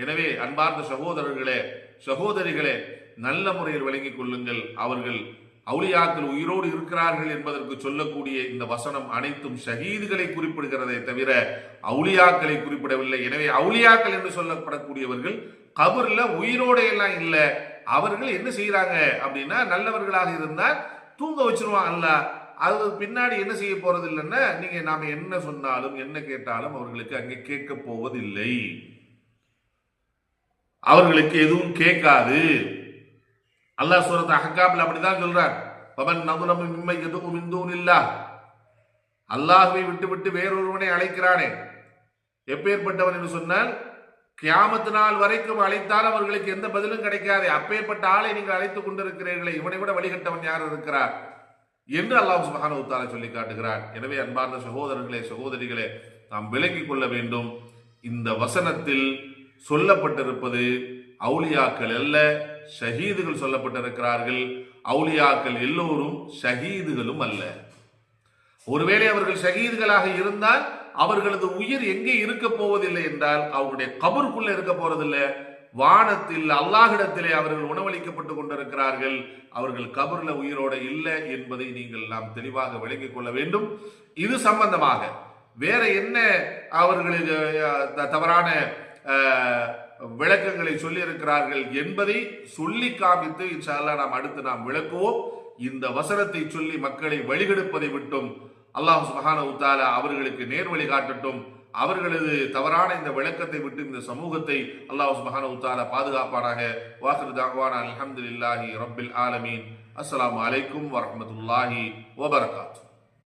எனவே அன்பார்ந்த சகோதரர்களே, சகோதரிகளே, நல்ல முறையில் விளங்கிக் கொள்ளுங்கள். அவர்கள் அவுலியாக்கள் உயிரோடு இருக்கிறார்கள் என்பதற்கு சொல்லக்கூடிய இந்த வசனம் அனைத்தும் ஷஹீதுகளை குறிப்பிடுகிறதை தவிர அவுலியாக்களை குறிப்பிடவில்லை. எனவே அவுலியாக்கள் என்று சொல்லப்படக்கூடியவர்கள் கபர்ல உயிரோட எல்லாம் இல்லை. அவர்கள் என்ன செய்யறாங்க அப்படின்னா, நல்லவர்களாக இருந்தால் தூங்க வச்சிருவான் அல்லாஹ். அது பின்னாடி என்ன செய்ய போறது இல்லைன்னா, நீங்க நாம என்ன சொன்னாலும் என்ன கேட்டாலும் அவர்களுக்கு அங்கே கேட்க போவதில்லை, அவர்களுக்கு எதுவும் கேட்காது. அல்லாஹ் சூரத் அஹ்காப்ல அப்படிதான் சொல்றார். பவன் நதுலமு மிம்மை யதுஉ மின் தூனில்லாஹ், அல்லாஹ்வை விட்டு வேறொருவனை அழைக்கிறானே, எப்பேற்பட்டவன் என்று சொன்னால் கியாமத்து நாள் வரைக்கும் அழைத்தால் அவர்களுக்கு எந்த பதிலும் கிடைக்காது. அப்பேற்பட்ட ஆளை நீங்கள் அழைத்துக் கொண்டிருக்கிறீர்களே, இவனை விட வழிகட்டவன் யார் இருக்கிறார் என்று அல்லாஹ் சுப்ஹானஹு வ தஆலா சொல்லி காட்டுகிறார். எனவே அன்பார்ந்த சகோதரர்களே, சகோதரிகளே, நாம் விளங்கிக் கொள்ள வேண்டும். இந்த வசனத்தில் சொல்லப்பட்டிருப்பது அவுலியாக்கள் அல்ல, ஷஹீதுகள் சொல்லப்பட்டிருக்கிறார்கள். அவுலியாக்கள் எல்லோரும் ஷஹீதுகளும் அல்ல. ஒருவேளை அவர்கள் ஷஹீதுகளாக இருந்தால் அவர்களது உயிர் எங்கே இருக்க போவதில்லை என்றால் அவருடைய கபருக்குள்ள இருக்க போறதில்லை, வானத்தில் அல்லாஹ்விடத்திலே அவர்கள் உணவளிக்கப்பட்டு கொண்டிருக்கிறார்கள். அவர்கள் கபர்ல உயிரோட இல்லை என்பதை நீங்கள் நாம் தெளிவாக விளங்கிக் கொள்ள வேண்டும். இது சம்பந்தமாக வேற என்ன அவர்களுக்கு தவறான விளக்கங்களை சொல்லி இருக்கிறார்கள் என்பதை சொல்லி காமித்து இன்ஷா அல்லாஹ் நாம் அடுத்து நாம் விளக்குவோம். இந்த வசனத்தை சொல்லி மக்களை வழிகெடுப்பதை விட்டும் அல்லாஹ் சுப்ஹானஹு வ தஆலா அவர்களுக்கு நேர்வழி காட்டட்டும். அவர்களது தவறான இந்த விளக்கத்தை விட்டு இந்த சமூகத்தை அல்லாஹ் சுப்ஹானஹு வ தஆலா பாதுகாப்பானாக. வாஹிரு தஅவானா அல்ஹம்துலில்லாஹி ரப்பில் ஆலமீன். அஸ்ஸலாமு அலைக்கும் வரஹ்மத்துல்லாஹி வபரகாத்துஹு.